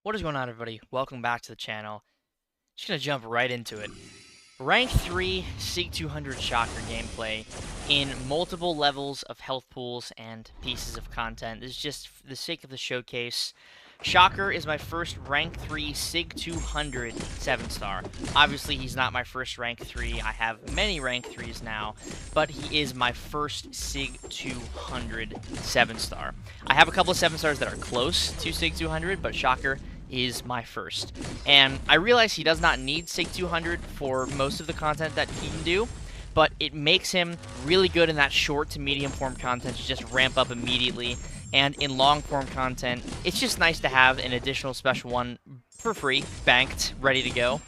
What is going on, everybody? Welcome back to the channel. Just gonna jump right into it. Rank 3 SIG 200 Shocker gameplay in multiple levels of health pools and pieces of content. This is just for the sake of the showcase. Shocker is my first rank 3 SIG 200 7-star. Obviously, he's not my first rank 3. I have many rank 3s now, but he is my first SIG 200 7-star. I have a couple of 7-stars that are close to SIG 200, but Shocker is my first. And I realize he does not need SIG 200 for most of the content that he can do, but it makes him really good in that short to medium form content to just ramp up immediately. And in long form content, it's just nice to have an additional special one for free, banked, ready to go.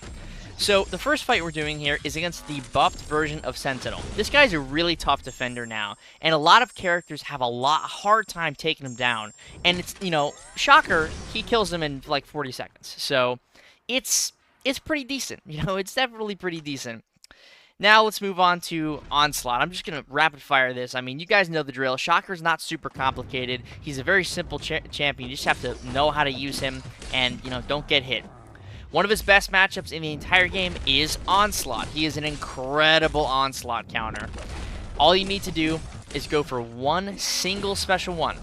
So the first fight we're doing here is against the buffed version of Sentinel. This guy's a really tough defender now, and a lot of characters have a hard time taking him down. And it's, Shocker, he kills him in like 40 seconds. So it's pretty decent. It's definitely pretty decent. Now let's move on to Onslaught. I'm just going to rapid fire this. I mean, you guys know the drill. Shocker's not super complicated. He's a very simple champion. You just have to know how to use him and, don't get hit. One of his best matchups in the entire game is Onslaught. He is an incredible Onslaught counter. All you need to do is go for one single special one.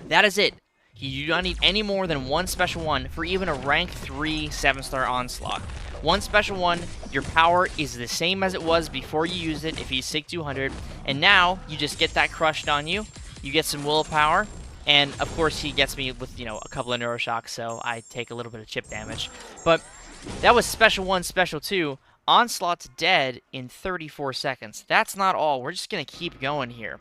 That is it. You do not need any more than one special one for even a rank 3 7-star Onslaught. One special one, your power is the same as it was before you used it if he's SIG 200, and now you just get that crushed on you. You get some willpower. And, of course, he gets me with, a couple of neuroshocks, so I take a little bit of chip damage. But that was Special 1, Special 2. Onslaught's dead in 34 seconds. That's not all. We're just going to keep going here.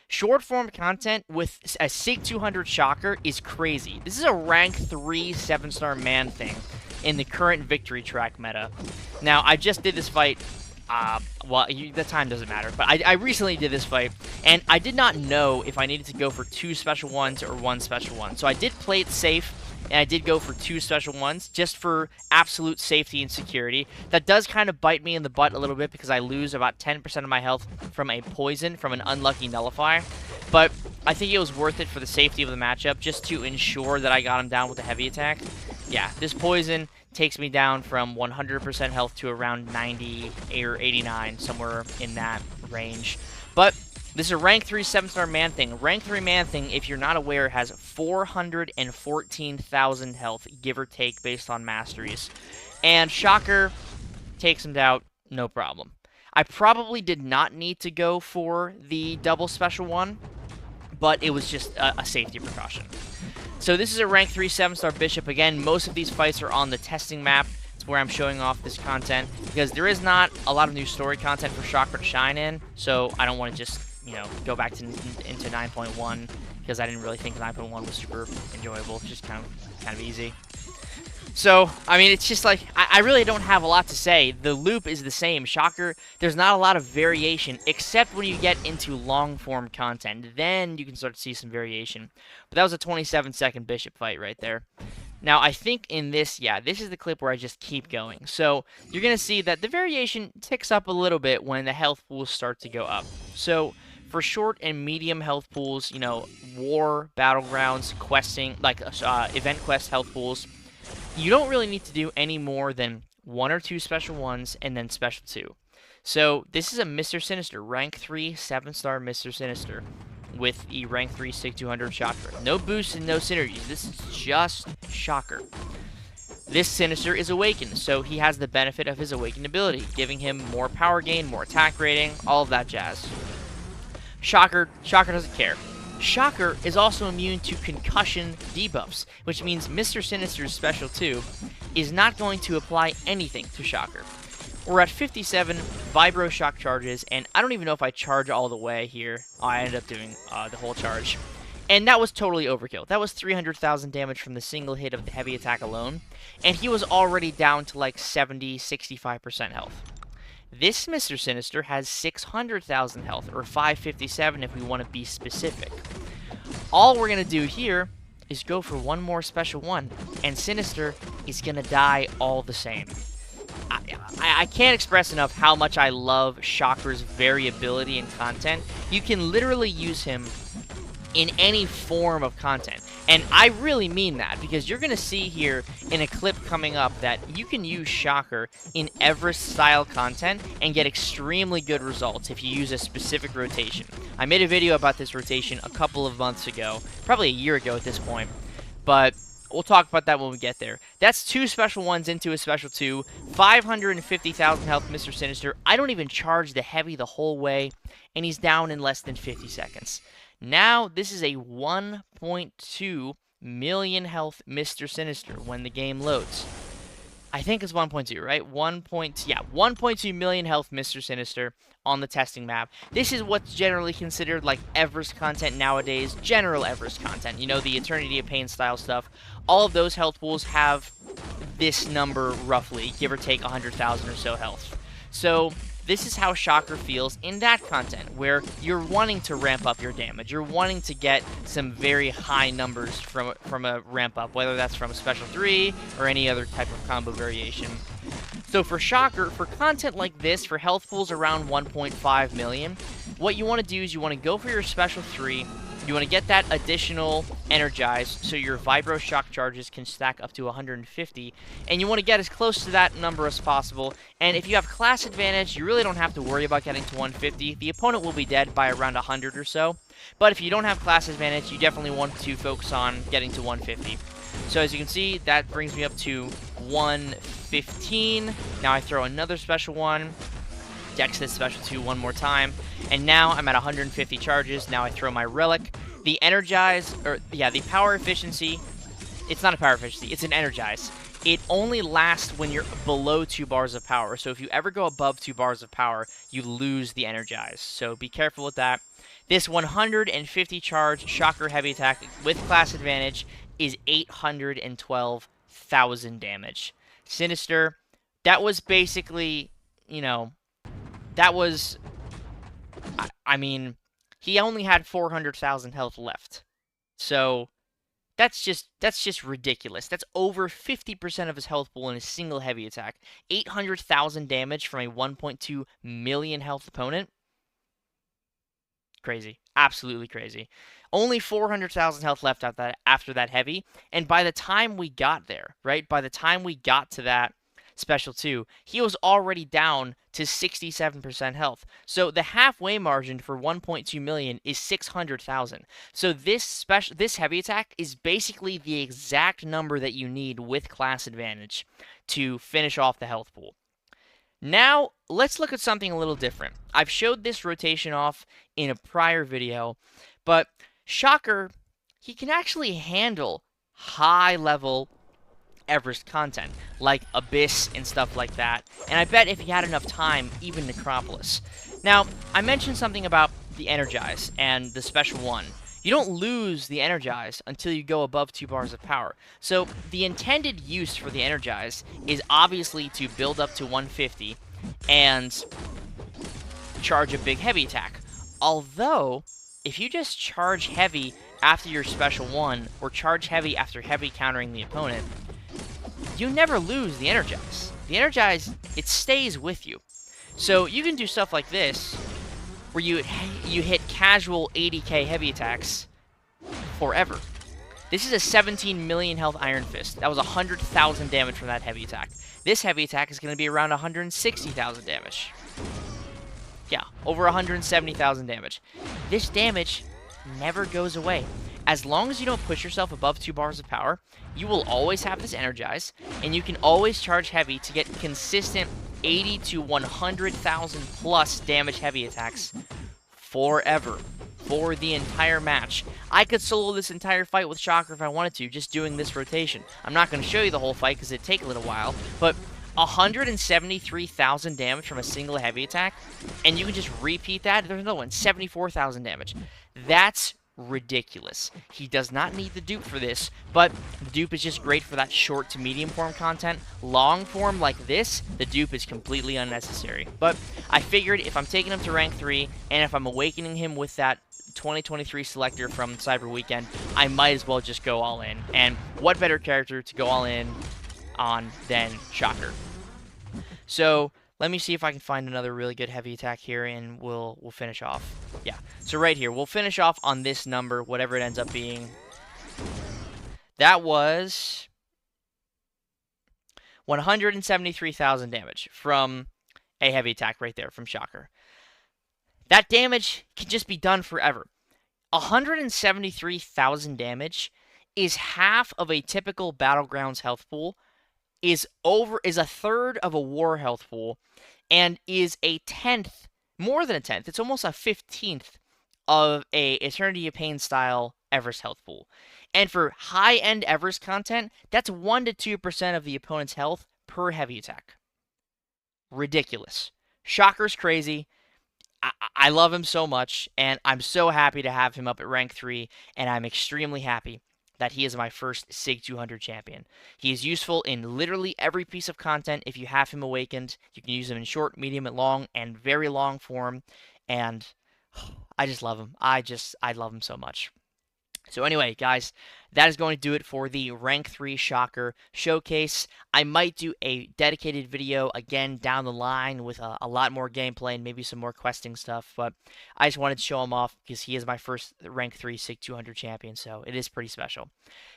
Short-form content with a SIG 200 Shocker is crazy. This is a rank 3 7-star man thing in the current victory track meta. Now, I just did this fight. The time doesn't matter, but I recently did this fight, and I did not know if I needed to go for 2 special ones or 1 special one. So I did play it safe, and I did go for 2 special ones, just for absolute safety and security. That does kind of bite me in the butt a little bit, because I lose about 10% of my health from a poison, from an unlucky nullifier. But I think it was worth it for the safety of the matchup, just to ensure that I got him down with a heavy attack. Yeah, this poison takes me down from 100% health to around 90 or 89, somewhere in that range. But this is a rank 3 7-star man thing. Rank 3 man thing, if you're not aware, has 414,000 health, give or take, based on masteries. And Shocker takes him down, no problem. I probably did not need to go for the double special one, but it was just a safety precaution. So this is a rank 3 7-star Bishop. Again, most of these fights are on the testing map. It's where I'm showing off this content, because there is not a lot of new story content for Shocker to shine in, so I don't want to just, go back into 9.1, because I didn't really think 9.1 was super enjoyable. It's just kind of easy. So, I mean, it's just like, I really don't have a lot to say. The loop is the same. Shocker, there's not a lot of variation, except when you get into long-form content. Then you can start to see some variation. But that was a 27-second Bishop fight right there. Now, I think in this, this is the clip where I just keep going. So, you're going to see that the variation ticks up a little bit when the health pools start to go up. So, for short and medium health pools, war, battlegrounds, questing, like event quest health pools, you don't really need to do any more than 1 or 2 special ones and then special 2. So this is a Mr. Sinister, rank 3 7-star Mr. Sinister with the rank 3 SIG 200 Shocker. No boosts and no synergies. This is just Shocker. This Sinister is awakened, so he has the benefit of his awakened ability, giving him more power gain, more attack rating, all of that jazz. Shocker doesn't care. Shocker is also immune to concussion debuffs, which means Mr. Sinister's Special 2 is not going to apply anything to Shocker. We're at 57 Vibro Shock charges, and I don't even know if I charge all the way here. I ended up doing the whole charge. And that was totally overkill. That was 300,000 damage from the single hit of the heavy attack alone, and he was already down to like 70-65% health. This Mr. Sinister has 600,000 health, or 557 if we want to be specific. All we're going to do here is go for one more special one, and Sinister is going to die all the same. I can't express enough how much I love Shocker's variability in content. You can literally use him in any form of content. And I really mean that, because you're going to see here in a clip coming up that you can use Shocker in Everest-style content and get extremely good results if you use a specific rotation. I made a video about this rotation a couple of months ago, probably a year ago at this point, but we'll talk about that when we get there. That's 2 special 1s into a special 2, 550,000 health Mr. Sinister. I don't even charge the heavy the whole way, and he's down in less than 50 seconds. Now, this is a 1.2 million health Mr. Sinister when the game loads. I think it's 1.2, right? 1.2 million health Mr. Sinister on the testing map. This is what's generally considered like Everest content nowadays, general Everest content. You know, the Eternity of Pain style stuff. All of those health pools have this number roughly, give or take 100,000 or so health. So this is how Shocker feels in that content, where you're wanting to ramp up your damage. You're wanting to get some very high numbers from a ramp up, whether that's from a special 3 or any other type of combo variation. So for Shocker, for content like this, for health pools around 1.5 million, what you want to do is you want to go for your special 3. You want to get that additional Energize so your Vibro Shock charges can stack up to 150, and you want to get as close to that number as possible. And if you have class advantage, you really don't have to worry about getting to 150. The opponent will be dead by around 100 or so, but if you don't have class advantage, you definitely want to focus on getting to 150. So as you can see, that brings me up to 115. Now I throw another special 1. Dex this special 2 one more time, and now I'm at 150 charges. Now I throw my Relic. The Energize, the power efficiency, it's not a power efficiency, it's an Energize. It only lasts when you're below 2 bars of power, so if you ever go above 2 bars of power, you lose the Energize, so be careful with that. This 150 charge Shocker heavy attack with class advantage is 812,000 damage. Sinister, that was basically, you know, that was, I mean, he only had 400,000 health left. So that's just ridiculous. That's over 50% of his health pool in a single heavy attack. 800,000 damage from a 1.2 million health opponent. Crazy. Absolutely crazy. Only 400,000 health left after that heavy. And by the time we got there, right? By the time we got to that special 2, he was already down to 67% health. So the halfway margin for 1.2 million is 600,000. So this heavy attack is basically the exact number that you need with class advantage to finish off the health pool. Now, let's look at something a little different. I've showed this rotation off in a prior video, but Shocker, he can actually handle high-level Everest content, like Abyss and stuff like that, and I bet if he had enough time, even Necropolis. Now, I mentioned something about the Energize and the special 1. You don't lose the Energize until you go above 2 bars of power. So, the intended use for the Energize is obviously to build up to 150 and charge a big heavy attack. Although, if you just charge heavy after your special 1, or charge heavy after heavy countering the opponent, you never lose the Energize. The Energize, it stays with you. So you can do stuff like this, where you hit casual 80k heavy attacks forever. This is a 17 million health Iron Fist. That was 100,000 damage from that heavy attack. This heavy attack is going to be around 160,000 damage. Yeah, over 170,000 damage. This damage never goes away. As long as you don't push yourself above 2 bars of power, you will always have this Energize, and you can always charge heavy to get consistent 80 to 100,000 plus damage heavy attacks forever, for the entire match. I could solo this entire fight with Shocker if I wanted to, just doing this rotation. I'm not going to show you the whole fight because it'd take a little while, but 173,000 damage from a single heavy attack, and you can just repeat that. There's another one, 74,000 damage. That's ridiculous. He does not need the dupe for this, but the dupe is just great for that short to medium form content. Long form like this, the dupe is completely unnecessary. But I figured if I'm taking him to rank 3, and if I'm awakening him with that 2023 selector from Cyber Weekend, I might as well just go all in. And what better character to go all in on than Shocker? So Let me see if I can find another really good heavy attack here, and we'll finish off. Yeah, so right here, we'll finish off on this number, whatever it ends up being. That was 173,000 damage from a heavy attack right there from Shocker. That damage can just be done forever. 173,000 damage is half of a typical Battlegrounds health pool, is a third of a war health pool, and is a tenth, more than a tenth. It's almost a 15th of a Eternity of Pain style Everest health pool. And for high-end Everest content, that's 1 to 2% of the opponent's health per heavy attack. Ridiculous. Shocker's crazy. I love him so much, and I'm so happy to have him up at rank 3, and I'm extremely happy that he is my first SIG 200 champion. He is useful in literally every piece of content. If you have him awakened, you can use him in short, medium, and long, and very long form, and I just love him. I love him so much. So anyway, guys, that is going to do it for the Rank 3 Shocker Showcase. I might do a dedicated video again down the line with a lot more gameplay and maybe some more questing stuff, but I just wanted to show him off because he is my first Rank 3 SIG 200 champion, so it is pretty special.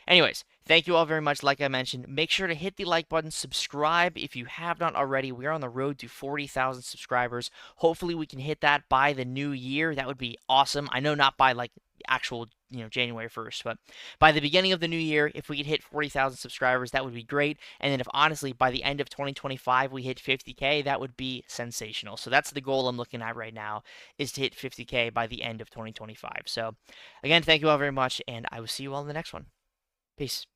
Anyways, thank you all very much. Like I mentioned, make sure to hit the like button, subscribe if you have not already. We are on the road to 40,000 subscribers. Hopefully we can hit that by the new year. That would be awesome. I know not by like actual January 1st, but by the beginning of the new year, if we could hit 40,000 subscribers, that would be great. And then if honestly by the end of 2025 we hit 50k, that would be sensational. So that's the goal I'm looking at right now, is to hit 50k by the end of 2025. So again, thank you all very much, and I will see you all in the next one. Peace.